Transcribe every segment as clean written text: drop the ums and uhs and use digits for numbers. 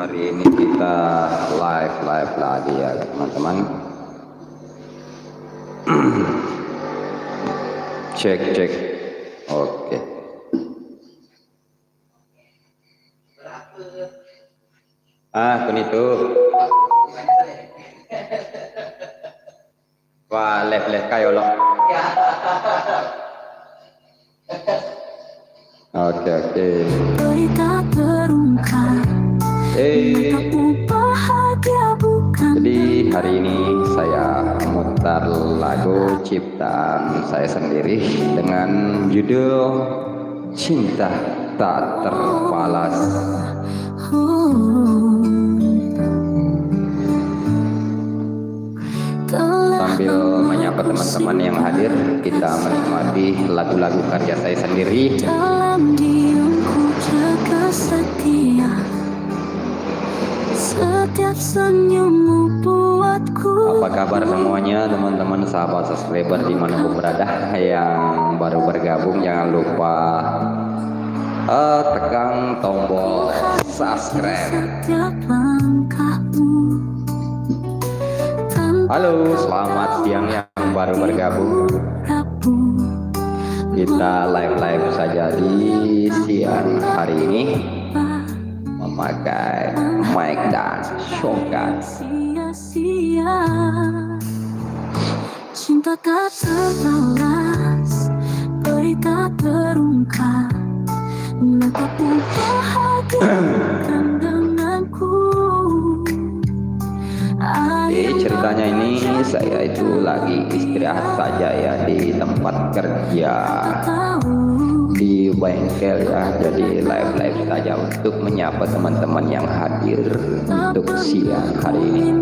Hari ini kita live lagi ya teman-teman. Cek. Oke. Itu. Wah, live kayo lo. Oke. Jadi hari ini saya memutar lagu ciptaan saya sendiri dengan judul Cinta Tak Terbalas. Sambil menyapa teman-teman yang hadir, kita menikmati lagu-lagu karya saya sendiri. Dalam diamku jaga setia, setiap senyummu buatku. Apa kabar semuanya teman-teman sahabat subscriber dimanapun berada, yang baru bergabung jangan lupa tekan tombol subscribe. Halo, selamat siang yang baru bergabung. Kita live saja di siang hari ini memakai mic dan shotgun. Cinta tak terbalas, beri tak terungkap, menatapmu bahagia denganku. Ceritanya ini saya itu lagi istirahat saja ya di tempat kerja, di bengkel ya. Jadi live saja untuk menyapa teman-teman yang hadir untuk siang hari ini.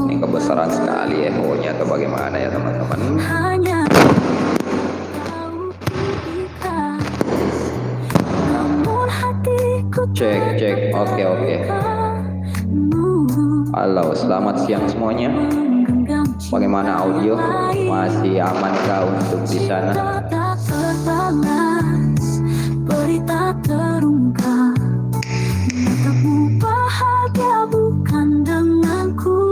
Ini kebesaran sekali emonya atau bagaimana ya teman-teman. Cek. Oke. Halo, selamat siang semuanya. Bagaimana audio? Masih amankah untuk di sana? Berita terungkap, menatapmu bahagia bukan denganku.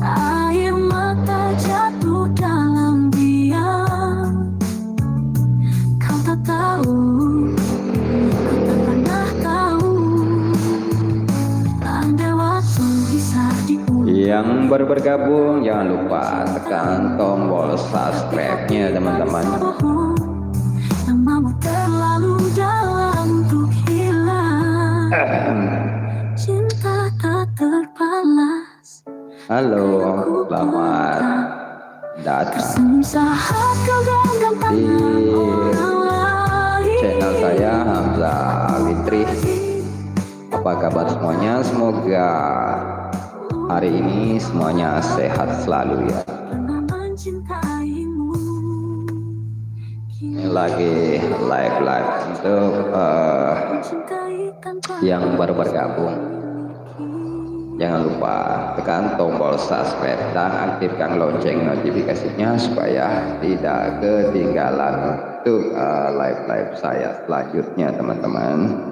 Air mata jatuh dalam diam. Kau tak tahu, kau tak pernah tahu. Yang baru bergabung jangan lupa tekan tombol subscribe-nya teman-teman. Halo, selamat datang di channel saya Hamzah Witri. Apa kabar semuanya? Semoga hari ini semuanya sehat selalu ya. Ini lagi live untuk yang baru bergabung. Jangan lupa tekan tombol subscribe dan aktifkan lonceng notifikasinya supaya tidak ketinggalan untuk live saya selanjutnya teman-teman.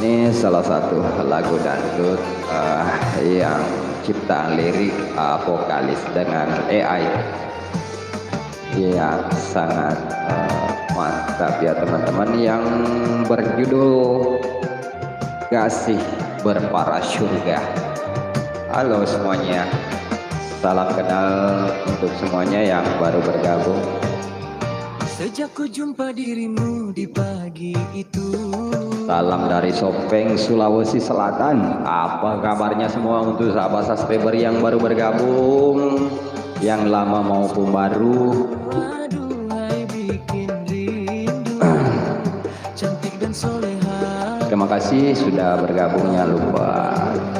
Ini salah satu lagu dangdut yang ciptaan lirik vokalis dengan AI yang sangat mantap ya teman-teman, yang berjudul Kasih Berpara Surga. Halo semuanya, salam kenal untuk semuanya yang baru bergabung. Sejak ku jumpa dirimu di pagi itu. Salam dari Sopeng, Sulawesi Selatan. Apa kabarnya semua untuk sahabat subscriber yang baru bergabung, yang lama maupun baru. Terima kasih sudah bergabung. Jangan lupa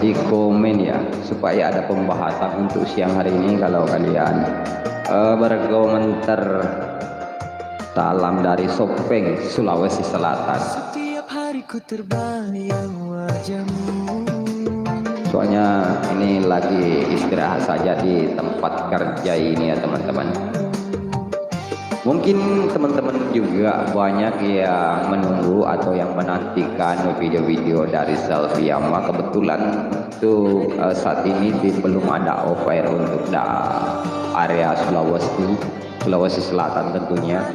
di komen ya, supaya ada pembahasan untuk siang hari ini. Kalau kalian berkomentar. Salam dari Sopeng, Sulawesi Selatan. Soalnya ini lagi istirahat saja di tempat kerja ini ya teman-teman. Mungkin teman-teman juga banyak yang menunggu atau yang menantikan video-video dari Selfie Yama. Kebetulan itu saat ini belum ada offer untuk area Sulawesi Selatan tentunya.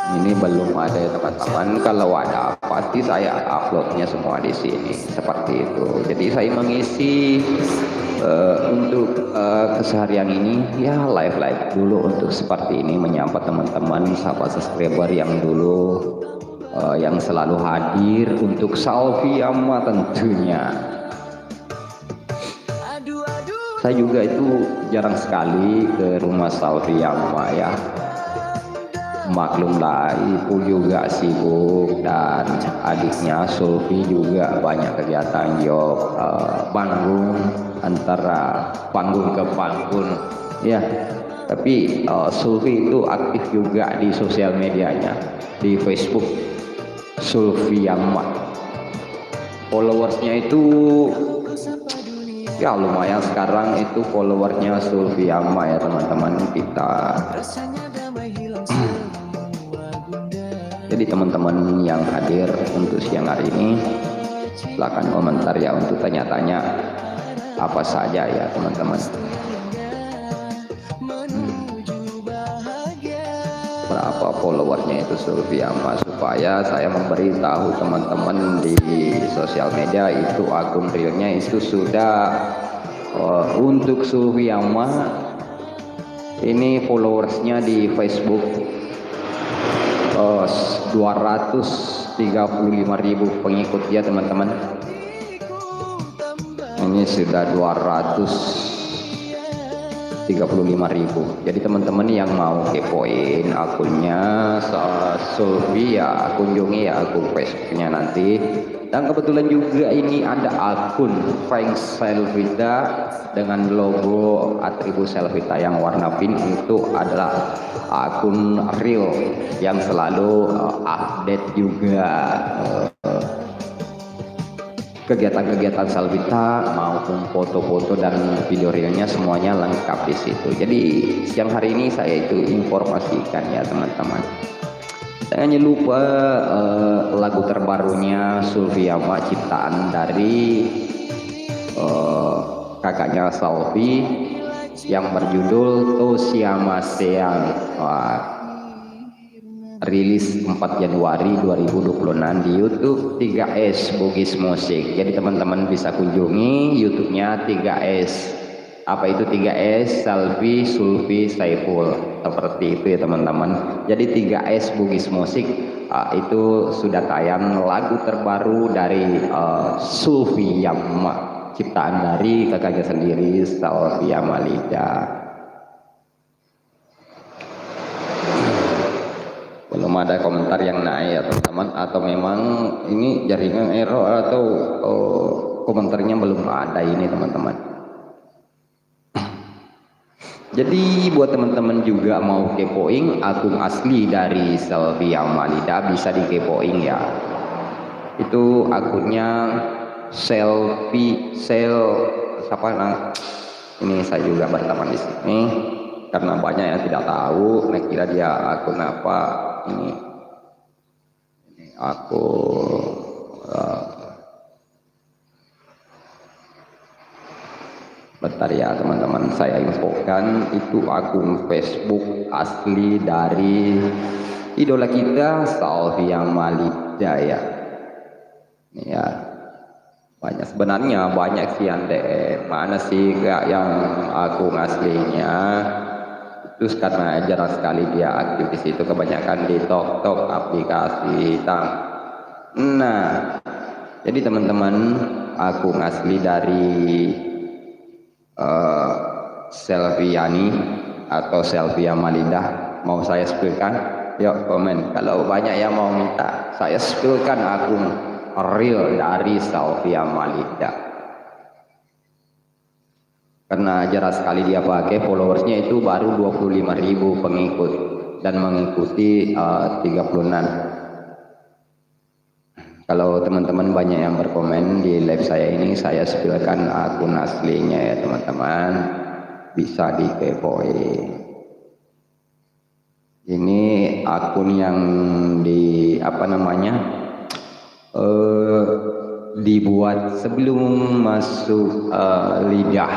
Ini belum ada ya teman-teman. Kalau ada pasti saya uploadnya semua di sini seperti itu. Jadi saya mengisi untuk keseharian ini ya live dulu untuk seperti ini, menyapa teman-teman sahabat subscriber yang dulu yang selalu hadir untuk Selfie Yama tentunya. Saya juga itu jarang sekali ke rumah Selfie Yama ya. Maklumlah ibu juga sibuk dan adiknya Sulfi juga banyak kegiatan job panggung, antara panggung ke panggung ya. Tapi Sulfi itu aktif juga di sosial medianya, di Facebook Sulfi Yama. Followersnya itu ya lumayan sekarang itu followersnya Sulfi Yama ya teman-teman kita. Jadi teman-teman yang hadir untuk siang hari ini silahkan komentar ya untuk tanya-tanya apa saja ya teman-teman. Berapa followernya itu Sulfi Yama, supaya saya memberitahu teman-teman di sosial media itu akun realnya itu sudah untuk Sulfi Yama ini followersnya di Facebook 235.000 pengikut ya teman-teman. Ini sudah 235.000. Jadi teman-teman yang mau kepoin akunnya Sulfi ya kunjungi ya akun Facebooknya nanti. Dan kebetulan juga ini ada akun Frank Selvita dengan logo atribut Selvita yang warna pink, itu adalah akun real yang selalu update juga kegiatan-kegiatan Selvita maupun foto-foto dan video realnya semuanya lengkap di situ. Jadi siang hari ini saya itu informasikan ya teman-teman. Jangan lupa lagu terbarunya Sulfi Yama ciptaan dari kakaknya Selfie yang berjudul Toshiyama Seang. Rilis 4 Januari 2026 di YouTube 3S Bugis Musik. Jadi teman-teman bisa kunjungi YouTube-nya 3S. Apa itu 3S? Selfie Sulfi Saiful, seperti itu ya teman-teman. Jadi 3S Bugis Musik itu sudah tayang lagu terbaru dari Sulfi Yama, ciptaan dari kakaknya sendiri Selfie Yama Lida. Belum ada komentar yang naik ya teman-teman, atau memang ini jaringan error atau komentarnya belum ada ini teman-teman. Jadi buat teman-teman juga mau kepoing akun asli dari Selfie Yama Lida bisa dikepoing ya. Itu akunnya ini saya juga berteman di sini karena banyak yang tidak tahu, nah kira dia akun apa ini akun bentar ya teman-teman, saya infokan itu akun Facebook asli dari idola kita Selfie Yama Lida ya. Ini ya banyak, sebenarnya banyak sih yang DM, mana sih gak yang akun aslinya. Terus karena jarang sekali dia aktif di situ, kebanyakan di TikTok aplikasi Nah, jadi teman-teman akun asli dari Selfie Yani atau Selfie Yama Lida mau saya spillkan? Yuk komen. Kalau banyak yang mau minta saya spillkan akun real dari Selfie Yama Lida. Karena jarang sekali dia pakai, followersnya itu baru 25.000 pengikut dan mengikuti 36. Kalau teman-teman banyak yang berkomen di live saya ini, saya spillkan akun aslinya ya teman-teman, bisa dikepoin. Ini akun yang di apa namanya dibuat sebelum masuk lidah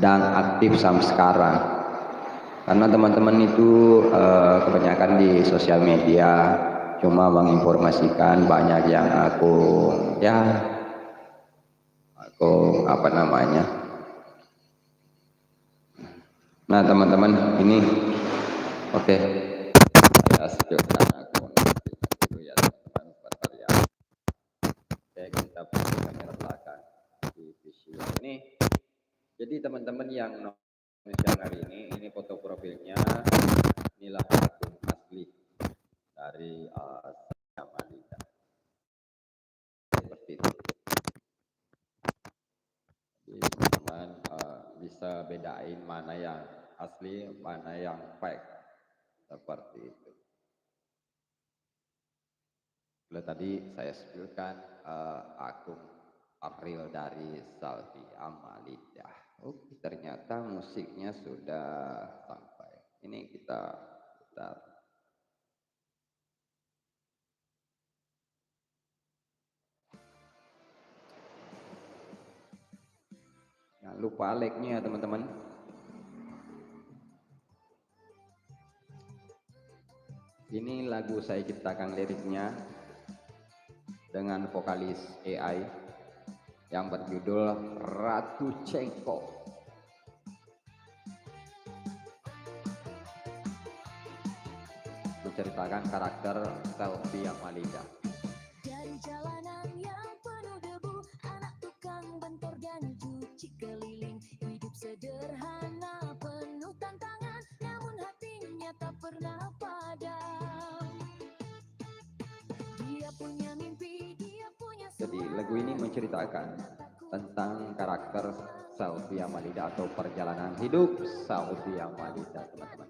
dan aktif sampai sekarang. Karena teman-teman itu kebanyakan di sosial media cuma menginformasikan, banyak yang aku apa namanya. Nah teman-teman ini oke. Saya sejauhkan akun dulu ya teman-teman. Bentar ya. Oke, kita pakai kamera belakang di visual ini. Jadi teman-teman yang nonton hari ini foto profilnya, inilah akun asli dari Amalida. Seperti itu. Jadi teman-teman bisa bedain mana yang asli, mana yang fake. Seperti itu. Kalau tadi saya sebutkan akun real dari Salvi Amalida. Oke, ternyata musiknya sudah sampai. Ini kita putar. Jangan lupa like-nya ya teman-teman. Ini lagu saya ciptakan liriknya dengan vokalis AI yang berjudul Ratu Cengkok. Menceritakan karakter Salvi Amalida. Dari jalanan yang penuh debu, anak tukang bentor dan cuci keliling, hidup sederhana penuh tantangan, namun hatinya tak pernah padam. Dia punya mimpi, dia punya. Jadi lagu ini menceritakan tentang karakter Salvi Amalida atau perjalanan hidup Salvi Amalida, teman-teman.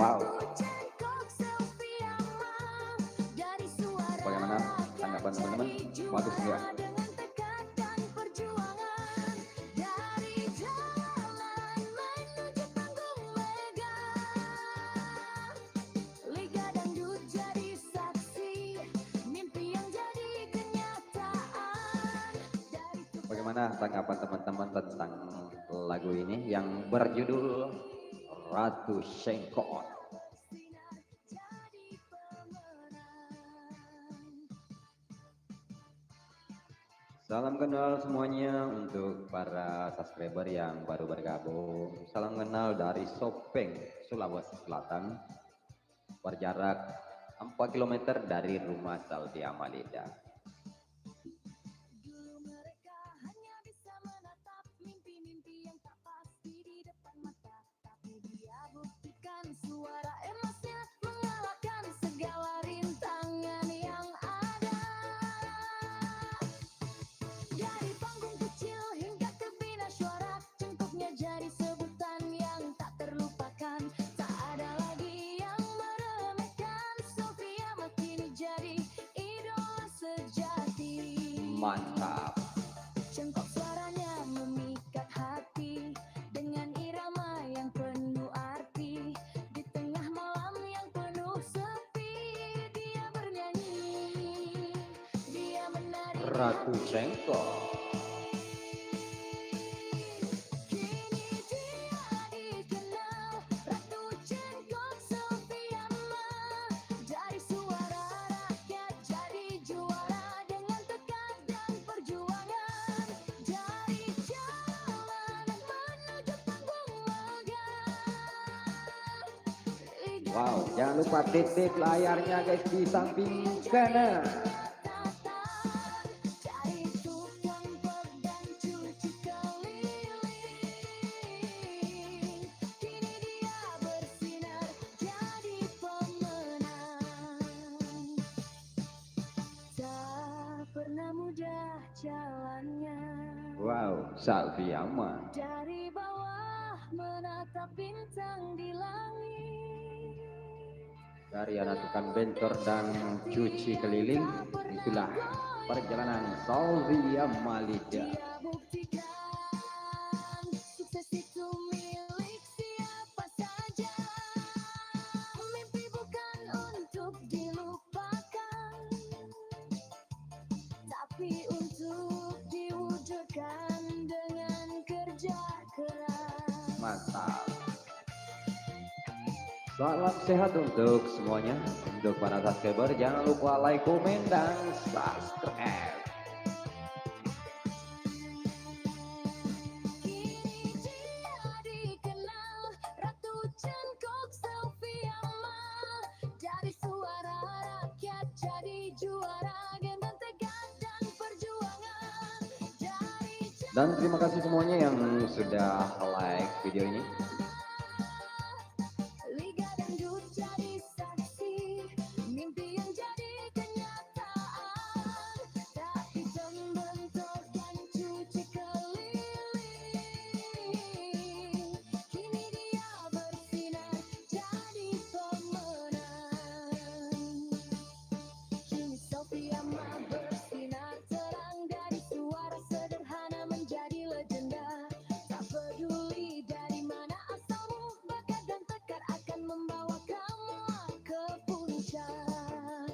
Wow. Bagaimana tanggapan teman-teman? Bagus nggak? Bagaimana tanggapan teman-teman tentang lagu ini yang berjudul Ratu Cengkok? Salam kenal semuanya untuk para subscriber yang baru bergabung. Salam kenal dari Sopeng, Sulawesi Selatan. Berjarak 4 km dari rumah Salvi Amalida. Mantap. Cengkok suaranya memikat hati dengan irama yang penuh arti. Di tengah malam yang penuh sepi, dia bernyanyi, dia menari. Ratu Cengkok. Wow, jangan lupa titip layarnya guys di samping kanan. mudah jalannya. Wow, Salvi Ama. Dari bawah menatap bintang di langit. Dari anak tukang bentor dan cuci keliling, itulah perjalanan Salvi Amalida. Dia buktikan sukses itu milik siapa saja. Mimpi bukan untuk dilupakan, tapi untuk diwujudkan dengan kerja keras. Mantap. Salam sehat untuk semuanya. Untuk para subscriber jangan lupa like, komen, dan subscribe. Kini dia dikenal Ratu Cengkok Salvi Amal. Dari suara rakyat jadi juara gendang tegak dan perjuangan. Dan terima kasih semuanya yang sudah like video ini. Liga Dangdut jadi saksi, mimpi yang jadi kenyataan. Tak hitam bentuk dan cuci keliling. Kini dia bersinar jadi pemenang. Kini Salvi Amal bersinar terang dari suara sederhana menjadi legenda. Tak peduli dari mana asalmu, bakat dan tekad akan membawa kamu ke puncak.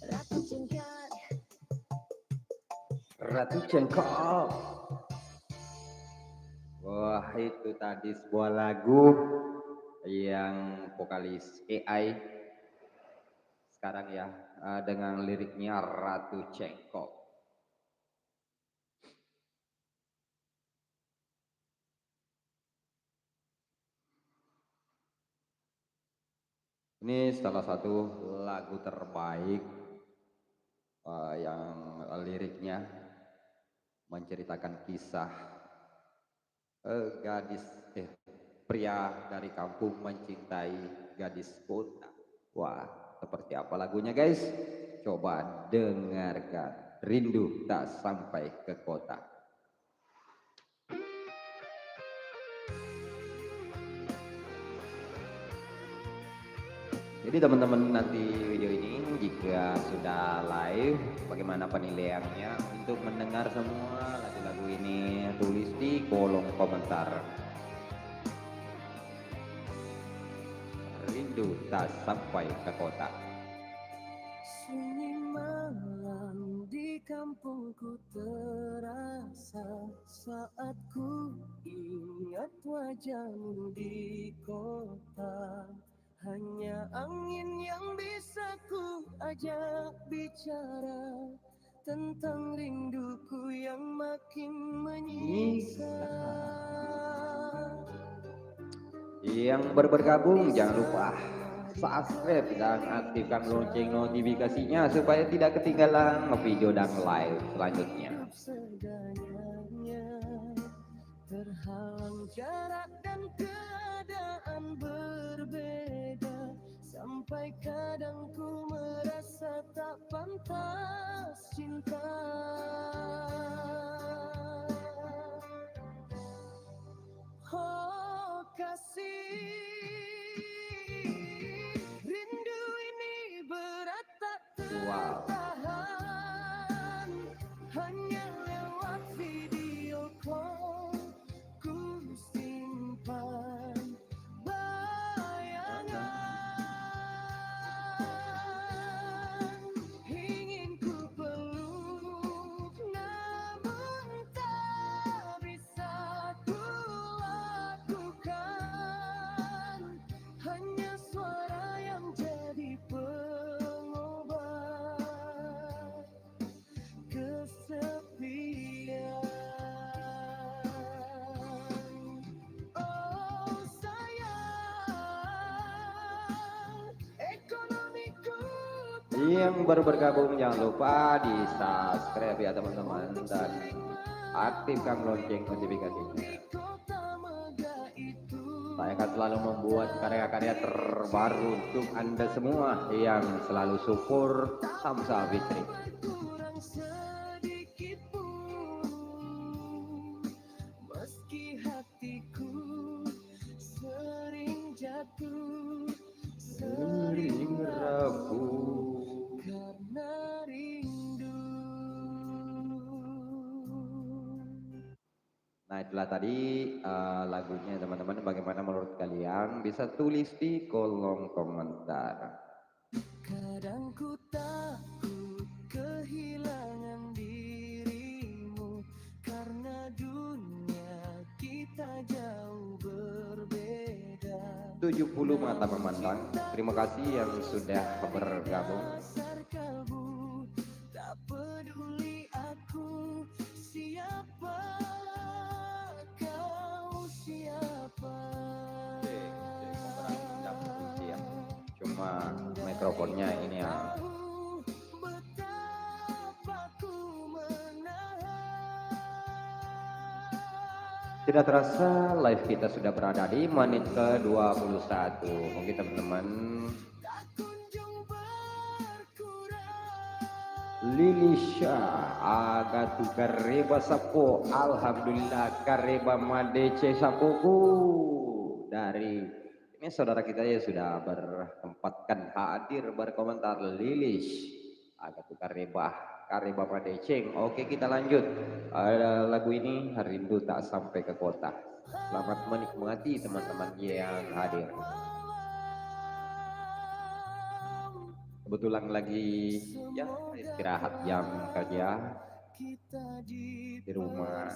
Ratu Cengkok. Ratu Cengkok. Wah, itu tadi sebuah lagu yang vokalis AI sekarang ya, dengan liriknya Ratu Cengkok. Ini salah satu lagu terbaik yang liriknya menceritakan kisah pria dari kampung mencintai gadis kota. Wah, seperti apa lagunya guys? Coba dengarkan. Rindu tak sampai ke kota. Jadi teman-teman, nanti video ini jika sudah live, bagaimana penilaiannya? Untuk mendengar semua lagu-lagu ini, tulis di kolom komentar. Rindu tak sampai ke kota. Sunyi malam di kampungku terasa saat ku ingat wajahmu di kota. Hanya angin yang bisa ku ajak bicara tentang rinduku yang makin menyiksa. Yang bergabung jangan lupa subscribe dan aktifkan lonceng notifikasinya supaya tidak ketinggalan video dan live selanjutnya. Terhalang jarak dan keadaan berbeda, sampai kadang ku merasa tak pantas cinta. Oh kasih, rindu ini berat tak tertahan. Hanya lewat video call ku simpan bayangan. Ingin ku peluk namun tak bisa ku lakukan. Hanya suara yang jadi pengobat kesepian. Oh sayang, ekonomiku. Yang baru bergabung jangan lupa di subscribe ya teman-teman, dan aktifkan lonceng notifikasinya. Saya akan selalu membuat karya-karya terbaru untuk Anda semua yang selalu support Hamzah Fitri. itulah tadi lagunya teman-teman. Bagaimana menurut kalian? Bisa tulis di kolom komentar. Kadang ku takut kehilangan dirimu, karena dunia kita jauh berbeda. 70 mata memandang. Terima kasih yang sudah bergabung. Dasar kalbu, tak peduli aku siapa, kau siapa. Cuma mikrofonnya ini yang Betapa ku menahan. tidak terasa live kita sudah berada di menit ke-21. Mungkin teman-teman Tak kunjung berkurang. Lilisha agatu kareba sapo, alhamdulillah kareba madece sapoku. Dari ini saudara kita ya sudah bertempatkan hadir berkomentar. Lilis agatu kareba madeceng. Oke, kita lanjut. Ada lagu ini Rindu Tak Sampai ke Kota. Selamat menikmati teman-teman yang hadir. Kebetulan lagi ya istirahat jam kerja di rumah,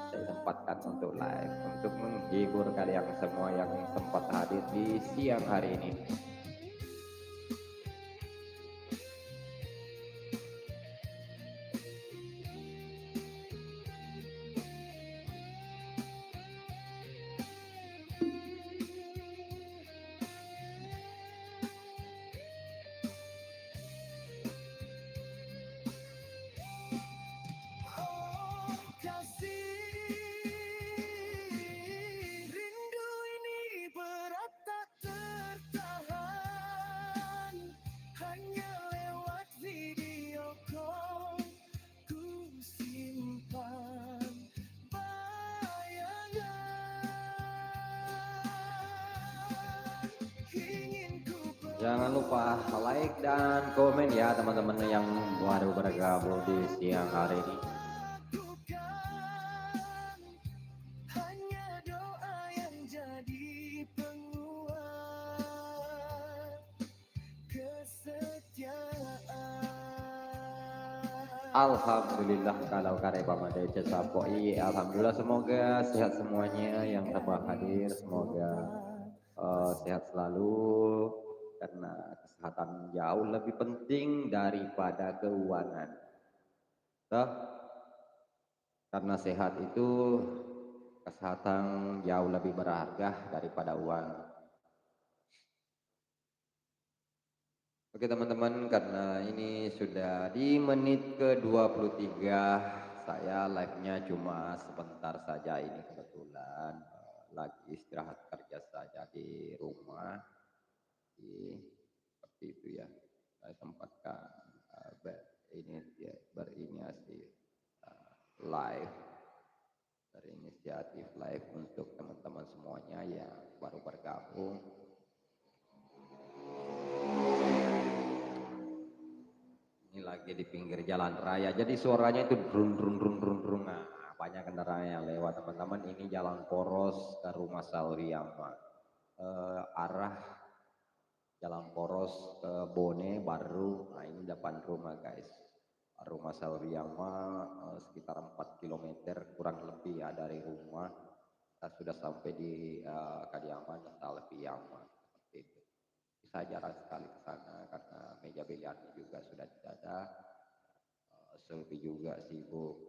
saya tempatkan untuk live untuk menghibur kalian semua yang sempat hadir di siang hari ini. Oh kasih, rindu ini berat tak tertahan. Hanya lewat video call ku simpan bayangan. Ingin ku Jangan lupa like dan komen ya teman-teman yang baru bergabung di siang hari ini. lakukan, hanya doa yang jadi penguat kesetiaan. Alhamdulillah kalau kareba madece sapo. Iya, alhamdulillah, semoga sehat semuanya yang tambah hadir, semoga sehat selalu karena kesehatan jauh lebih penting daripada keuangan. Toh, karena sehat itu kesehatan jauh lebih berharga daripada uang. Oke teman-teman, karena ini sudah di menit ke-23, saya live-nya cuma sebentar saja ini kebetulan lagi istirahat kerja saja di rumah. Seperti itu ya, saya tempatkan berinisiatif live, berinisiatif live untuk teman-teman semuanya yang baru bergabung. Ini lagi di pinggir jalan raya, jadi suaranya itu drung drung drung drung drung. Nah, banyak kendaraan yang lewat teman-teman. Ini jalan poros ke rumah Sauriyama, arah jalan poros ke Bone Baru. Nah, ini depan rumah guys, rumah Sauriyama, sekitar 4 km kurang lebih ya dari rumah. Kita sudah sampai di Kadiaman Salviyama, seperti itu. Bisa jarang sekali ke sana karena meja biliarnya juga sudah tidak ada. Selfie juga sibuk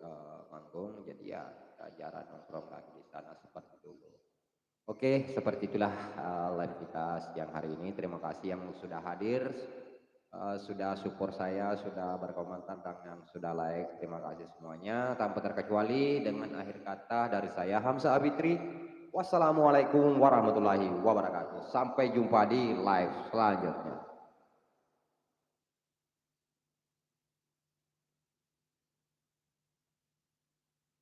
manggung, jadi ya kita jarang nongkrong lagi di sana seperti dulu. Oke, seperti itulah live kita siang hari ini. Terima kasih yang sudah hadir, sudah support saya, sudah berkomentar dan yang sudah like. Terima kasih semuanya tanpa terkecuali. Dengan akhir kata dari saya Hamzah Abitri, wassalamualaikum warahmatullahi wabarakatuh. Sampai jumpa di live selanjutnya.